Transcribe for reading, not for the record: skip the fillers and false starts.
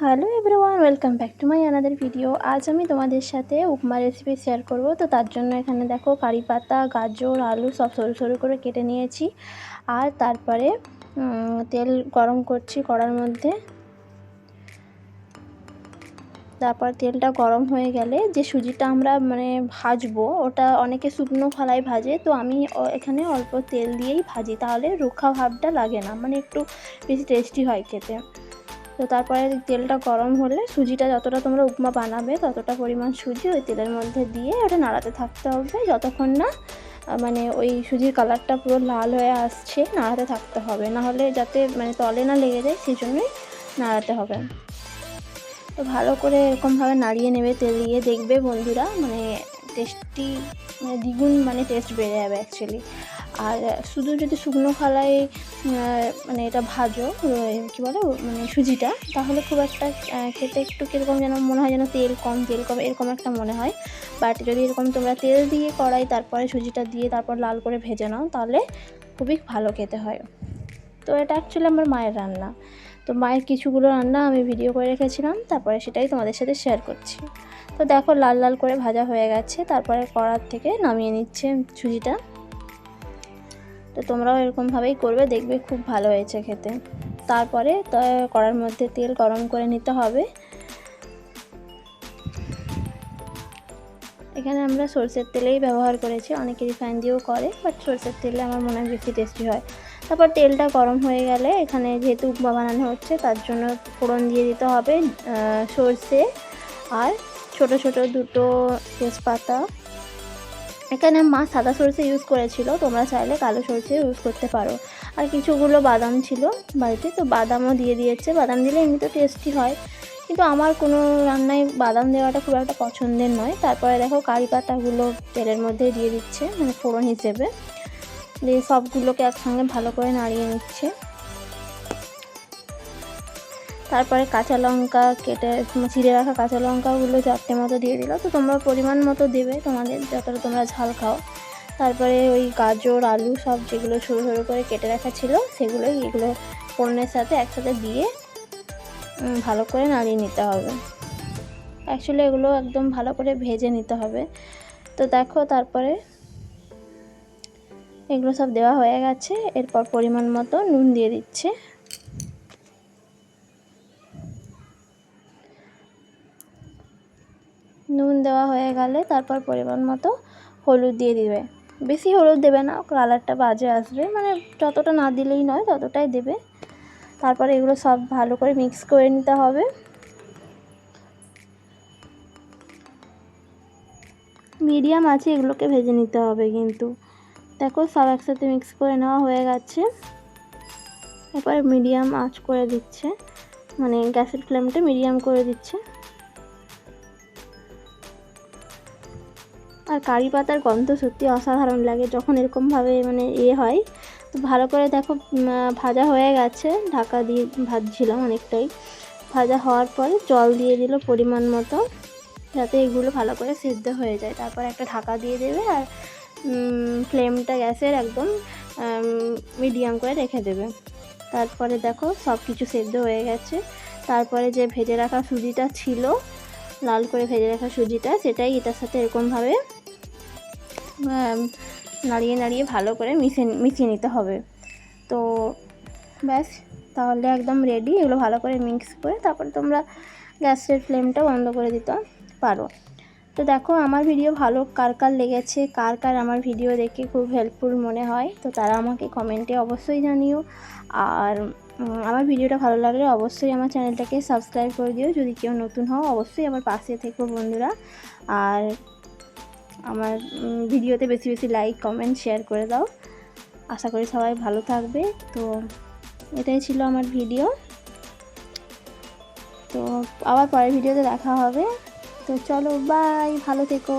Hello everyone, welcome back to my another video. আজ আমি তোমাদের সাথে উপমা রেসিপি শেয়ার করব। তো তার জন্য এখানে দেখো কারি পাতা, গাজর, আলু সব সরু সরু করে কেটে নিয়েছি। আর তারপরে তেল গরম করছি কড়ার মধ্যে। তারপর তেলটা গরম হয়ে গেলে যে সুজিটা আমরা ভাজবো, ওটা অনেকে শুকনো খোলায় ভাজে, তো আমি এখানে অল্প তেল দিয়েই ভাজি, তাহলে রুখা ভাবটা লাগে না, একটু বেশি টেস্টি হয় খেতে। তো তারপরে তেলটা গরম হলে সুজিটা যতটা তোমরা উপমা বানাবে ততটা পরিমাণ সুজি ওই তেলের মধ্যে দিয়ে ওটা নাড়াতে থাকতে হবে যতক্ষণ না ওই সুজির কালারটা পুরো লাল হয়ে আসছে। নাড়াতে থাকতে হবে, নাহলে যাতে তলে না লেগে যায়, সেই জন্যই নাড়াতে হবে। তো ভালো করে এরকমভাবে নাড়িয়ে নেবে তেল দিয়ে, দেখবে বন্ধুরা টেস্টি দ্বিগুণ টেস্ট বেড়ে যাবে অ্যাকচুয়ালি। আর শুধু যদি শুকনো খোলায় এটা ভাজো কী বলো সুজিটা, তাহলে খুব একটা খেতে একটু কীরকম যেন মনে হয়, যেন তেল কম এরকম একটা মনে হয়। বাট যদি এরকম তোমরা তেল দিয়ে কড়াই তারপরে সুজিটা দিয়ে তারপর লাল করে ভেজে নাও, তাহলে খুবই ভালো খেতে হয়। তো এটা অ্যাকচুয়ালি আমার মায়ের রান্না। তো মায়ের কিছুগুলো রান্না আমি ভিডিও করে রেখেছিলাম, তারপরে সেটাই তোমাদের সাথে শেয়ার করছি। তো দেখো লাল লাল করে ভাজা হয়ে গেছে, তারপরে কড়ার থেকে নামিয়ে নিচ্ছে সুজিটা। তো তোমরাও এরকমভাবেই করবে, দেখবে খুব ভালো হয়েছে খেতে। তারপরে কড়ার মধ্যে তেল গরম করে নিতে হবে। এখানে আমরা সরষের তেলেই ব্যবহার করেছি, অনেকে রিফাইন দিয়েও করে, বাট সরষের তেলে আমার মনে হয় বেশি টেস্টি হয়। তারপর তেলটা গরম হয়ে গেলে এখানে যেহেতু উপমা বানানো হচ্ছে, তার জন্য ফোড়ন দিয়ে দিতে হবে সরষে আর ছোট ছোট দুটো তেজপাতা। এখানে মা সাদা সরষে ইউজ করেছিল, তোমরা চাইলে কালো সরষে ইউজ করতে পারো। আর কিছুগুলো বাদাম ছিল বাড়িতে, তো বাদামও দিয়ে দিয়েছে। বাদাম দিলে এমনিতে টেস্টি হয়, কিন্তু আমার কোনো রান্নায় বাদাম দেওয়াটা খুব একটা পছন্দের নয়। তারপরে দেখো কারি পাতাগুলো তেলের মধ্যে দিয়ে দিচ্ছে ফোড়ন হিসেবে, দিয়ে সবগুলোকে একসঙ্গে ভালো করে নাড়িয়ে নিচ্ছে। তারপরে কাঁচা লঙ্কা কেটে চিড়ে রাখা কাঁচা লঙ্কাগুলো 4টে মতো দিয়ে দিল। তো তোমরা পরিমাণ মতো দেবে, তোমাদের যতটা তোমরা ঝাল খাও। তারপরে ওই গাজর, আলু সব যেগুলো সরু সরু করে কেটে রাখা ছিল, এগুলো ফোড়নের সাথে একসাথে দিয়ে ভালো করে নাড়িয়ে নিতে হবে। অ্যাকচুয়ালি এগুলো একদম ভালো করে ভেজে নিতে হবে। তো দেখো তারপরে এগুলো সব দেওয়া হয়ে গেছে, এরপর পরিমাণ মতো নুন দিয়ে দিচ্ছে। নুন দেওয়া হয়ে গেলে তারপর পরিমাণ মতো হলুদ দিয়ে দিবে। বেশি হলুদ দেবে না, কালারটা বাজে আসবে, যতটা না দিলেই নয় ততটাই দেবে। তারপরে এগুলো সব ভালো করে মিক্স করে নিতে হবে। মিডিয়াম আছে এগুলোকে ভেজে নিতে হবে কিন্তু। দেখো সব একসাথে মিক্স করে নেওয়া হয়ে গেছে। এরপরে মিডিয়াম আঁচ করে দিচ্ছে, গ্যাসের ফ্লেমটা মিডিয়াম করে দিচ্ছে। আর কারি পাতার গন্ধ সত্যি অসাধারণ লাগে যখন এরকমভাবে হয়। তো ভালো করে দেখো ভাজা হয়ে গেছে, ঢাকা দিয়ে ভাজছিলাম অনেকটাই। ভাজা হওয়ার পরে জল দিয়ে দিল পরিমাণ মতো, যাতে এগুলো ভালো করে সিদ্ধ হয়ে যায়। তারপর একটা ঢাকা দিয়ে দেবে, আর ফ্লেমটা গ্যাসের একদম মিডিয়াম করে রেখে দেবে। তারপরে দেখো সব কিছু সিদ্ধ হয়ে গেছে। তারপরে যে ভেজে রাখা সুজিটা ছিল, লাল করে ভেজে রাখা সুজিটা, সেটাই এটার সাথে এরকমভাবে নাড়িয়ে নাড়িয়ে ভালো করে মিশিয়ে নিতে হবে। তো ব্যাস, তাহলে একদম রেডি। এগুলো ভালো করে মিক্স করে তারপরে তোমরা গ্যাসের ফ্লেমটা বন্ধ করে দিতে পারো। তো দেখো আমার ভিডিও ভালো কার কার লেগেছে, কার কার আমার ভিডিও দেখে খুব হেল্পফুল মনে হয়, তো তারা আমাকে কমেন্টে অবশ্যই জানিও। আর আমার ভিডিওটা ভালো লাগলে অবশ্যই আমার চ্যানেলটাকে সাবস্ক্রাইব করে দিও। যদি কেউ নতুন হও অবশ্যই আমার পাশে থেকো বন্ধুরা। আর আমার ভিডিওতে বেশি বেশি লাইক, কমেন্ট, শেয়ার করে দাও। আশা করি সবাই ভালো থাকবে। তো এটাই ছিল আমার ভিডিও। তো আবার পরের ভিডিওতে দেখা হবে। তো চলো, বাই, ভালো থেকো।